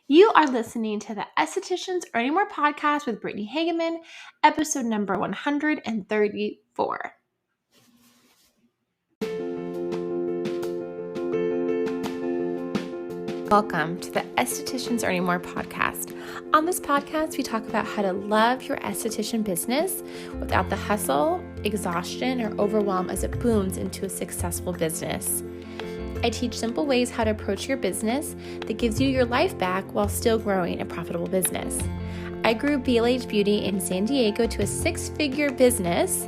You are listening to the Estheticians Earning More podcast with Brittany Hageman, episode number 134. Welcome to the Estheticians Earning More podcast. On this podcast, we talk about how to love your esthetician business without the hustle, exhaustion, or overwhelm as it booms into a successful business. I teach simple ways how to approach your business that gives you your life back while still growing a profitable business. I grew BLH Beauty in San Diego to a 6-figure business,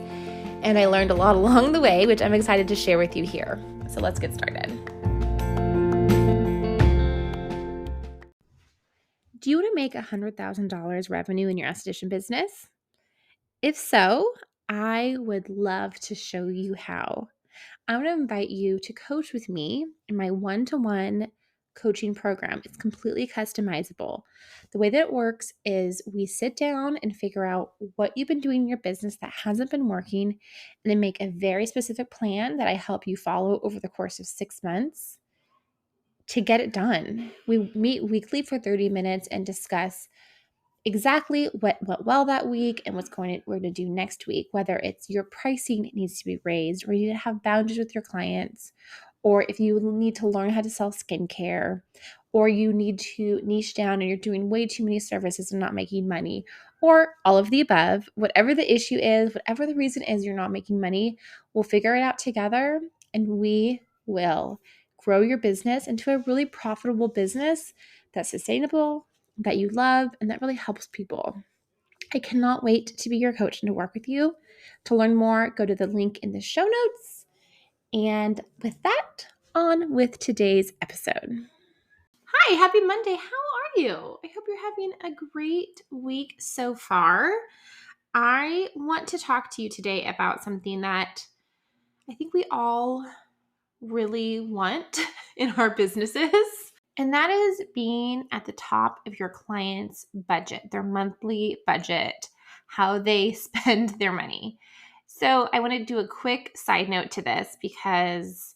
and I learned a lot along the way, which I'm excited to share with you here. So let's get started. Do you want to make $100,000 revenue in your esthetician business? If so, I would love to show you how. I want to invite you to coach with me in my one-to-one coaching program. It's completely customizable. The way that it works is we sit down and figure out what you've been doing in your business that hasn't been working, and then make a very specific plan that I help you follow over the course of 6 months to get it done. We meet weekly for 30 minutes and discuss exactly what went well that week and we're going to do next week, whether it's your pricing needs to be raised or you need to have boundaries with your clients, or if you need to learn how to sell skincare, or you need to niche down and you're doing way too many services and not making money, or all of the above. Whatever the issue is, whatever the reason is you're not making money, we'll figure it out together and we will grow your business into a really profitable business that's sustainable, that you love, and that really helps people. I cannot wait to be your coach and to work with you. To learn more, go to the link in the show notes. And with that, on with today's episode. Hi, happy Monday. How are you? I hope you're having a great week so far. I want to talk to you today about something that I think we all really want in our businesses. And that is being at the top of your client's budget, their monthly budget, how they spend their money. So I want to do a quick side note to this because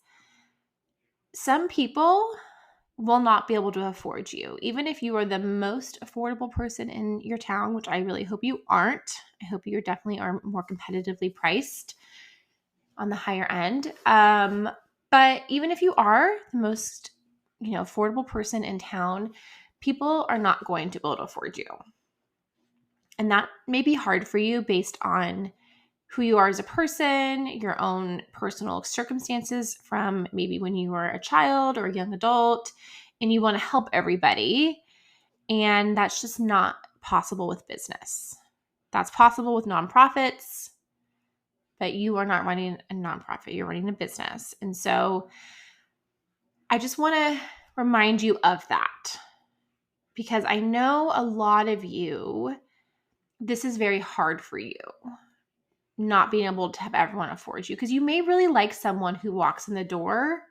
some people will not be able to afford you. Even if you are the most affordable person in your town, which I really hope you aren't. I hope you definitely are more competitively priced on the higher end. But even if you are the most affordable person in town, people are not going to be able to afford you. And that may be hard for you based on who you are as a person, your own personal circumstances from maybe when you were a child or a young adult, and you want to help everybody. And that's just not possible with business. That's possible with nonprofits, but you are not running a nonprofit, you're running a business. And so I just want to remind you of that because I know a lot of you, this is very hard for you, not being able to have everyone afford you, because you may really like someone who walks in the door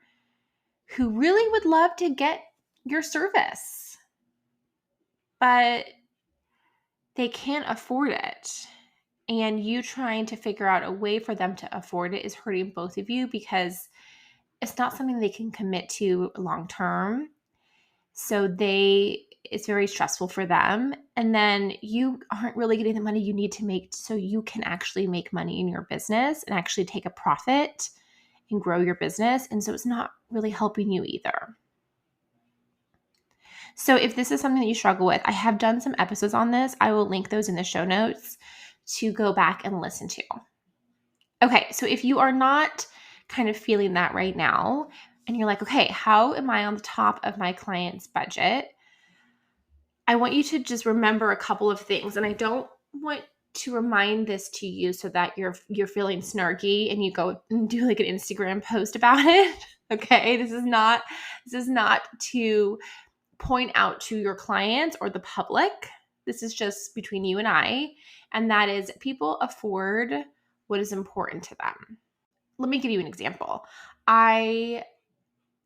who really would love to get your service, but they can't afford it. And you trying to figure out a way for them to afford it is hurting both of you because it's not something they can commit to long term. So it's very stressful for them. And then you aren't really getting the money you need to make so you can actually make money in your business and actually take a profit and grow your business. And so it's not really helping you either. So if this is something that you struggle with, I have done some episodes on this. I will link those in the show notes to go back and listen to. Okay, so if you are not kind of feeling that right now, and you're like, okay, how am I on the top of my client's budget? I want you to just remember a couple of things. And I don't want to remind this to you so that you're feeling snarky and you go and do like an Instagram post about it. Okay, this is not to point out to your clients or the public. This is just between you and I. And that is, people afford what is important to them. Let me give you an example. I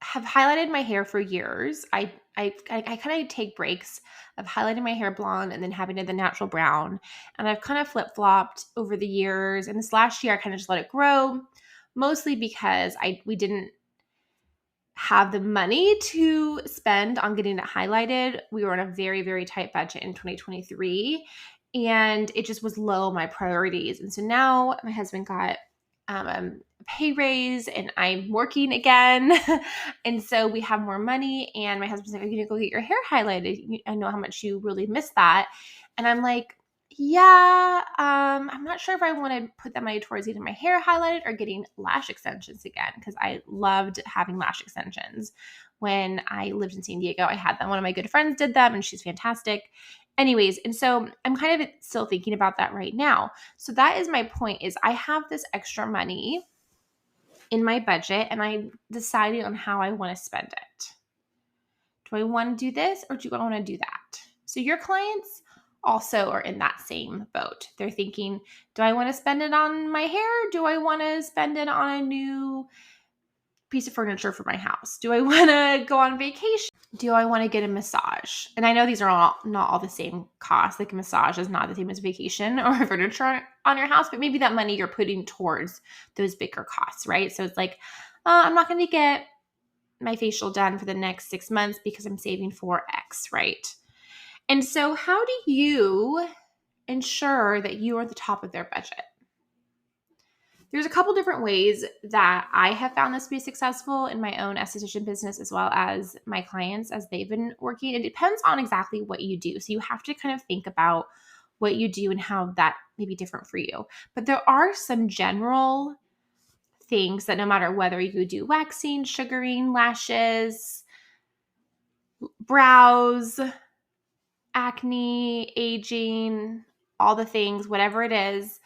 have highlighted my hair for years. I kind of take breaks of highlighting my hair blonde and then having it the natural brown. And I've kind of flip-flopped over the years. And this last year, I kind of just let it grow, mostly because we didn't have the money to spend on getting it highlighted. We were on a very, very tight budget in 2023, and it just was low on my priorities. And so now my husband got a pay raise and I'm working again. And so we have more money. And my husband's like, "Are you going to go get your hair highlighted? I know how much you really miss that." And I'm like, "Yeah, I'm not sure if I want to put that money towards getting my hair highlighted or getting lash extensions again, because I loved having lash extensions. When I lived in San Diego, I had them. One of my good friends did them and she's fantastic. Anyways, and so I'm kind of still thinking about that right now. So that is my point, is I have this extra money in my budget and I'm deciding on how I want to spend it. Do I want to do this or do I want to do that? So your clients also are in that same boat. They're thinking, do I want to spend it on my hair? Do I want to spend it on a new piece of furniture for my house? Do I want to go on vacation? Do I want to get a massage? And I know these are not all the same costs. Like a massage is not the same as vacation or furniture on your house, but maybe that money you're putting towards those bigger costs, right? So it's like, I'm not going to get my facial done for the next 6 months because I'm saving for X, right? And so how do you ensure that you are at the top of their budget? There's a couple different ways that I have found this to be successful in my own esthetician business, as well as my clients as they've been working. It depends on exactly what you do. So you have to kind of think about what you do and how that may be different for you. But there are some general things that no matter whether you do waxing, sugaring, lashes, brows, acne, aging, all the things, whatever it is,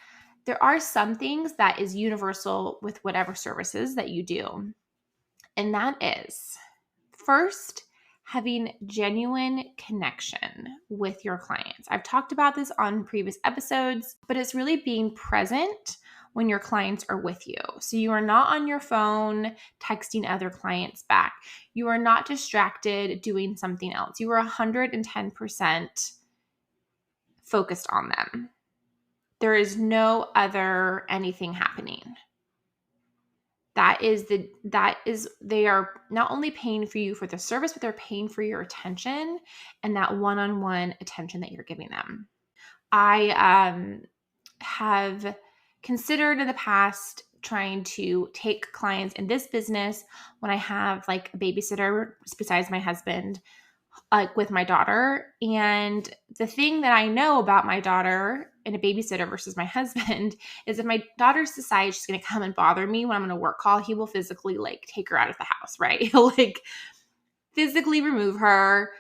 there are some things that is universal with whatever services that you do. And that is, first, having genuine connection with your clients. I've talked about this on previous episodes, but it's really being present when your clients are with you. So you are not on your phone texting other clients back. You are not distracted doing something else. You are 110% focused on them. There is no other anything happening. They are not only paying for you for the service, but they're paying for your attention and that one-on-one attention that you're giving them. I have considered in the past trying to take clients in this business when I have like a babysitter besides my husband, like with my daughter. And the thing that I know about my daughter and a babysitter versus my husband is if my daughter decides she's going to come and bother me when I'm on a work call, he will physically like take her out of the house, right? He'll like physically remove her,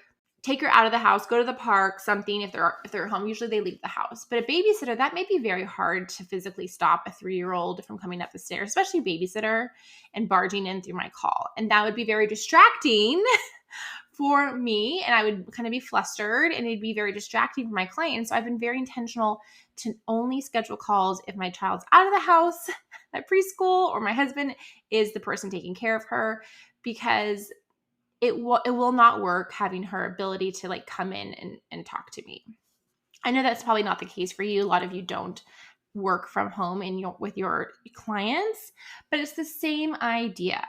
take her out of the house, go to the park, something. If they're home, usually they leave the house. But a babysitter, that may be very hard to physically stop a 3-year-old from coming up the stairs, especially a babysitter, and barging in through my call. And that would be very distracting for me, and I would kind of be flustered and it'd be very distracting for my clients. So I've been very intentional to only schedule calls if my child's out of the house at preschool or my husband is the person taking care of her, because it will not work having her ability to like come in and talk to me. I know that's probably not the case for you. A lot of you don't work from home with your clients, but it's the same idea.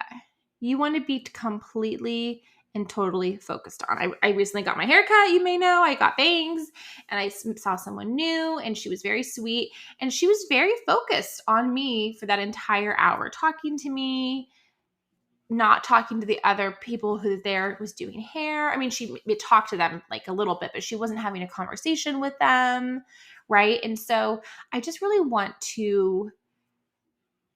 You want to be completely and totally focused on. I recently got my haircut, you may know. I got bangs and I saw someone new and she was very sweet and she was very focused on me for that entire hour, talking to me, not talking to the other people who there was doing hair. I mean, she talked to them like a little bit, but she wasn't having a conversation with them, right? And so I just really want to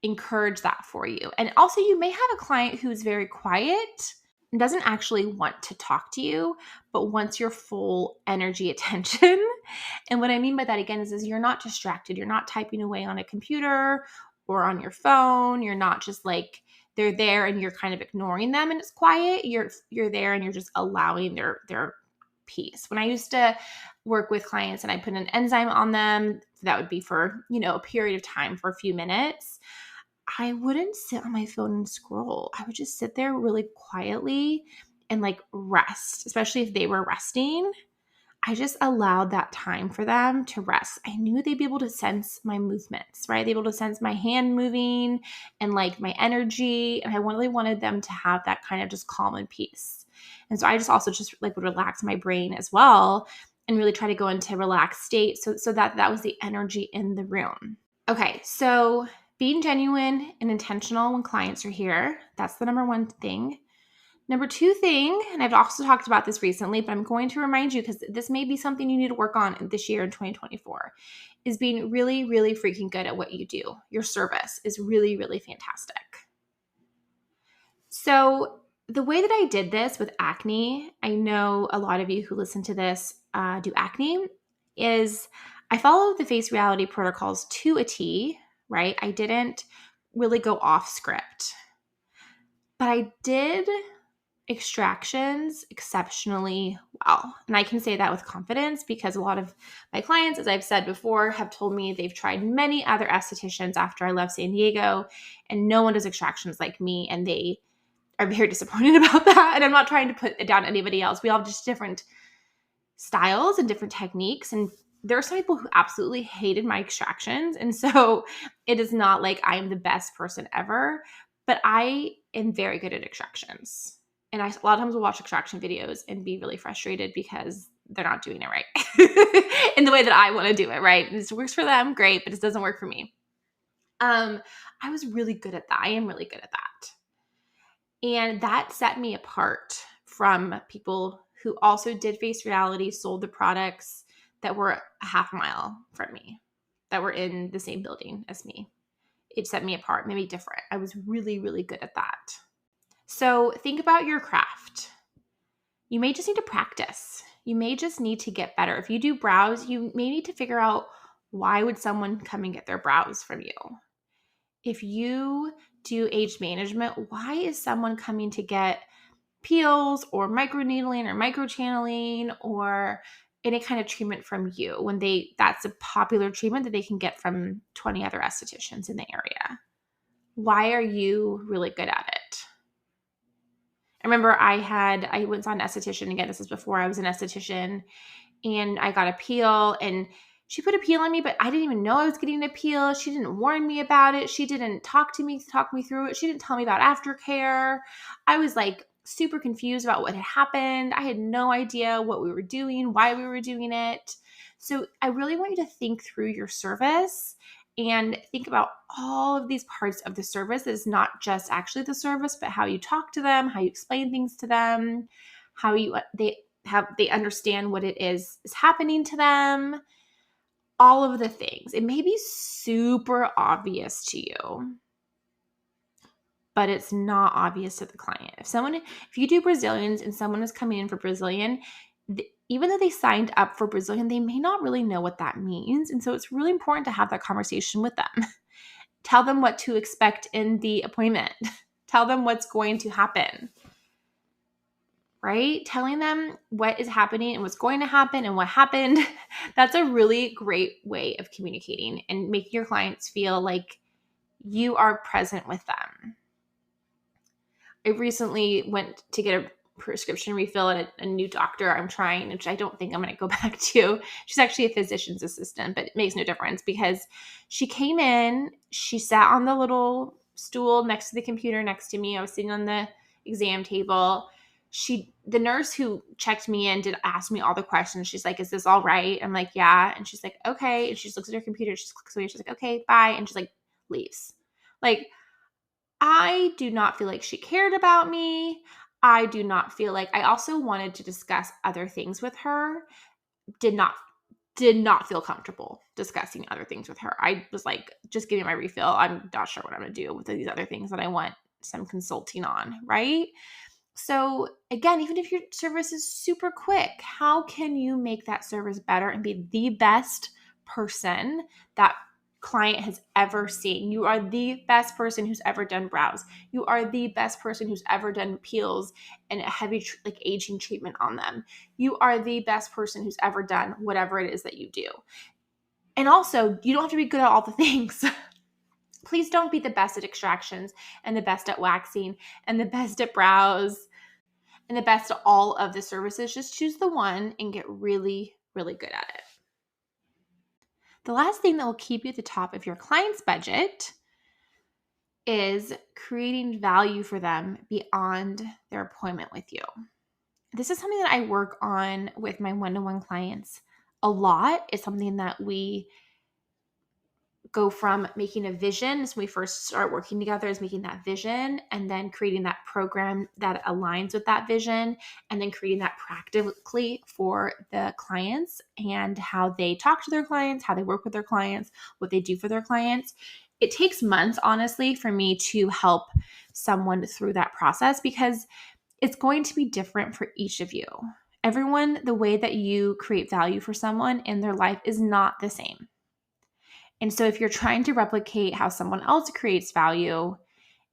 encourage that for you. And also, you may have a client who's very quiet and doesn't actually want to talk to you, but wants your full energy attention. And what I mean by that again is you're not distracted. You're not typing away on a computer or on your phone. You're not just like they're there and you're kind of ignoring them and it's quiet. You're there and you're just allowing their peace. When I used to work with clients and I put an enzyme on them, that would be for, a period of time for a few minutes. I wouldn't sit on my phone and scroll. I would just sit there really quietly and like rest, especially if they were resting. I just allowed that time for them to rest. I knew they'd be able to sense my movements, right? They'd be able to sense my hand moving and like my energy. And I really wanted them to have that kind of just calm and peace. And so I just also just like would relax my brain as well and really try to go into a relaxed state so that was the energy in the room. Okay, so being genuine and intentional when clients are here, that's the number one thing. Number two thing, and I've also talked about this recently, but I'm going to remind you because this may be something you need to work on this year in 2024, is being really, really freaking good at what you do. Your service is really, really fantastic. So the way that I did this with acne, I know a lot of you who listen to this do acne, is I followed the face reality protocols to a T, right? I didn't really go off script, but I did extractions exceptionally well. And I can say that with confidence because a lot of my clients, as I've said before, have told me they've tried many other estheticians after I left San Diego, and no one does extractions like me, and they are very disappointed about that. And I'm not trying to put it down anybody else. We all have just different styles and different techniques. And there are some people who absolutely hated my extractions. And so it is not like I'm the best person ever, but I am very good at extractions. And a lot of times will watch extraction videos and be really frustrated because they're not doing it right in the way that I want to do it, right? This works for them, great, but it doesn't work for me. I was really good at that. I am really good at that. And that set me apart from people who also did face reality, sold the products that were a half mile from me, that were in the same building as me. It set me apart, made me different. I was really, really good at that. So think about your craft. You may just need to practice. You may just need to get better. If you do brows, you may need to figure out why would someone come and get their brows from you? If you do age management, why is someone coming to get peels or microneedling or microchanneling or any kind of treatment from you when that's a popular treatment that they can get from 20 other estheticians in the area? Why are you really good at it? I remember I went on an esthetician, again, this is before I was an esthetician, and I got a peel and she put a peel on me, but I didn't even know I was getting a peel. She didn't warn me about it. She didn't talk me through it. She didn't tell me about aftercare. I was like super confused about what had happened. I had no idea what we were doing, why we were doing it. So I really want you to think through your service and think about all of these parts of the service that is not just actually the service, but how you talk to them, how you explain things to them, how they understand what it is happening to them, all of the things. It may be super obvious to you, but it's not obvious to the client. If you do Brazilians and someone is coming in for Brazilian, even though they signed up for Brazilian, they may not really know what that means. And so it's really important to have that conversation with them. Tell them what to expect in the appointment. Tell them what's going to happen, right? Telling them what is happening and what's going to happen and what happened. That's a really great way of communicating and making your clients feel like you are present with them. I recently went to get a prescription refill at a new doctor I'm trying, which I don't think I'm going to go back to. She's actually a physician's assistant, but it makes no difference because she came in, she sat on the little stool next to the computer next to me. I was sitting on the exam table. The nurse who checked me in did ask me all the questions. She's like, "Is this all right?" I'm like, "Yeah." And she's like, "Okay." And she just looks at her computer. She clicks away. She's like, "Okay, bye." And she's like, leaves. Like, I do not feel like she cared about me. I do not feel like I also wanted to discuss other things with her. Did not feel comfortable discussing other things with her. I was like, just give me my refill. I'm not sure what I'm going to do with these other things that I want some consulting on, right? So again, even if your service is super quick, how can you make that service better and be the best person that client has ever seen? You are the best person who's ever done brows. You are the best person who's ever done peels and a heavy aging treatment on them. You are the best person who's ever done whatever it is that you do. And also, you don't have to be good at all the things. Please don't be the best at extractions and the best at waxing and the best at brows and the best of all of the services. Just choose the one and get really, really good at it. The last thing that will keep you at the top of your client's budget is creating value for them beyond their appointment with you. This is something that I work on with my one-to-one clients a lot. It's something that we go from making a vision. So when we first start working together, is making that vision and then creating that program that aligns with that vision, and then creating that practically for the clients and how they talk to their clients, how they work with their clients, what they do for their clients. It takes months, honestly, for me to help someone through that process because it's going to be different for each of you. Everyone, the way that you create value for someone in their life is not the same. And so if you're trying to replicate how someone else creates value,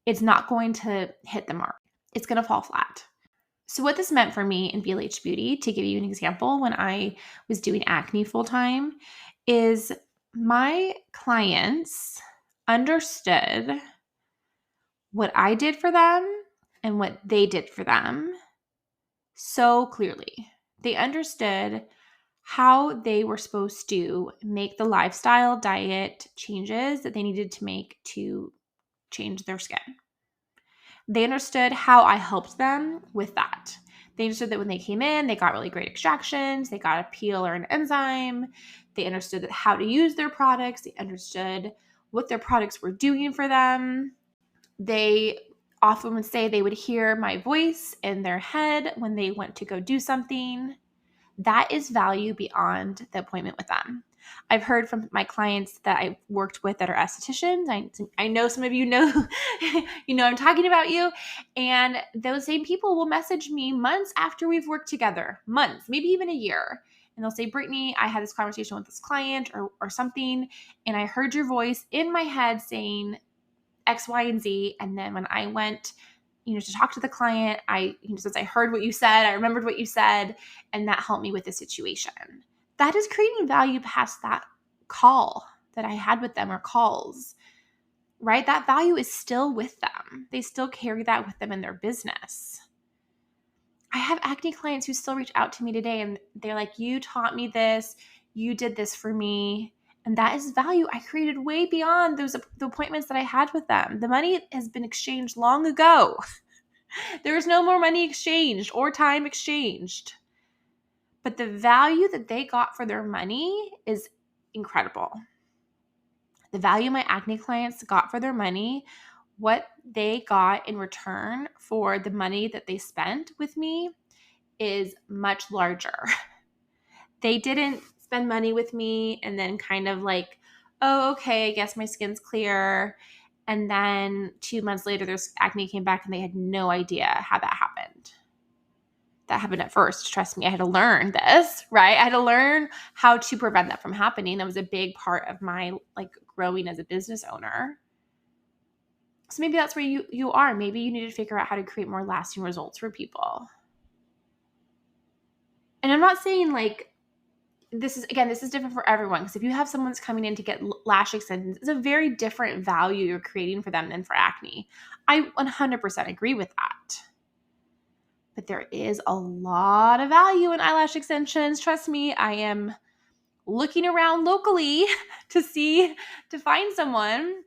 it's not going to hit the mark. It's going to fall flat. So what this meant for me in BLH Beauty, to give you an example, when I was doing acne full time, is my clients understood what I did for them and what they did for them so clearly. They understood how they were supposed to make the lifestyle diet changes that they needed to make to change their skin. They understood how I helped them with that. They understood that when they came in, they got really great extractions, they got a peel or an enzyme. They understood how to use their products. They understood what their products were doing for them. They often would say they would hear my voice in their head when they went to go do something. That is value beyond the appointment with them. I've heard from my clients that I've worked with that are estheticians. I know some of you know, I'm talking about you. And those same people will message me months after we've worked together, months, maybe even a year. And they'll say, Brittany, I had this conversation with this client or something, and I heard your voice in my head saying X, Y, and Z. And then when I went to talk to the client, since I heard what you said, I remembered what you said, and that helped me with the situation. That is creating value past that call that I had with them or calls, right? That value is still with them. They still carry that with them in their business. I have acne clients who still reach out to me today and they're like, you taught me this, you did this for me. And that is value I created way beyond the appointments that I had with them. The money has been exchanged long ago. There is no more money exchanged or time exchanged. But the value that they got for their money is incredible. The value my acne clients got for their money, what they got in return for the money that they spent with me, is much larger. They didn't spend money with me and then kind of like, oh, okay, I guess my skin's clear. And then 2 months later, their acne came back and they had no idea how that happened. That happened at first. Trust me, I had to learn this, right? I had to learn how to prevent that from happening. That was a big part of my growing as a business owner. So maybe that's where you are. Maybe you need to figure out how to create more lasting results for people. And I'm not saying this is different for everyone, because if you have someone that's coming in to get lash extensions, it's a very different value you're creating for them than for acne. I 100% agree with that. But there is a lot of value in eyelash extensions. Trust me, I am looking around locally to find someone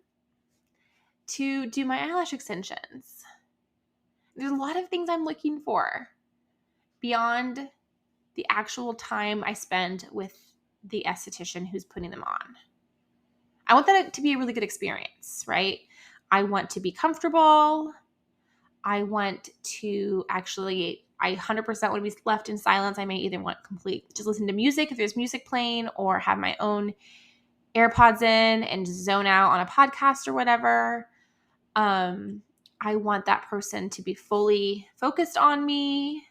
to do my eyelash extensions. There's a lot of things I'm looking for beyond the actual time I spend with the esthetician who's putting them on. I want that to be a really good experience, right? I want to be comfortable. I want to I 100% want to be left in silence. I may either want just listen to music if there's music playing, or have my own AirPods in and zone out on a podcast or whatever. I want that person to be fully focused on me.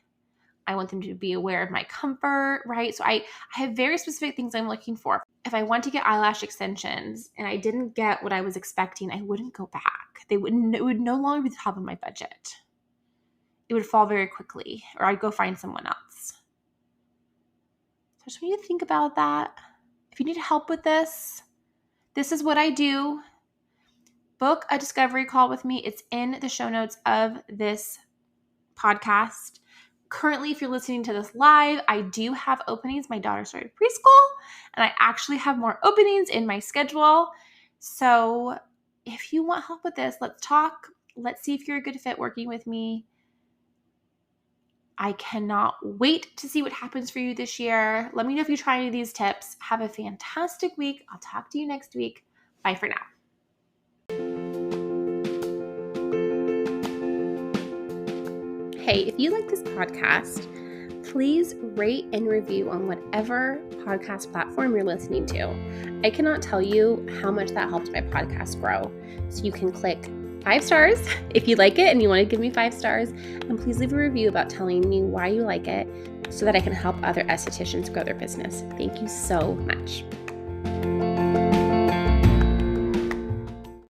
I want them to be aware of my comfort, right? So I have very specific things I'm looking for. If I want to get eyelash extensions and I didn't get what I was expecting, I wouldn't go back. It would no longer be the top of my budget. It would fall very quickly, or I'd go find someone else. So I just want you to think about that. If you need help with this is what I do. Book a discovery call with me. It's in the show notes of this podcast. Currently, if you're listening to this live, I do have openings. My daughter started preschool, and I actually have more openings in my schedule. So if you want help with this, let's talk. Let's see if you're a good fit working with me. I cannot wait to see what happens for you this year. Let me know if you try any of these tips. Have a fantastic week. I'll talk to you next week. Bye for now. Hey, if you like this podcast, please rate and review on whatever podcast platform you're listening to. I cannot tell you how much that helps my podcast grow. So you can click 5 stars if you like it and you want to give me 5 stars. And please leave a review about telling me why you like it so that I can help other estheticians grow their business. Thank you so much.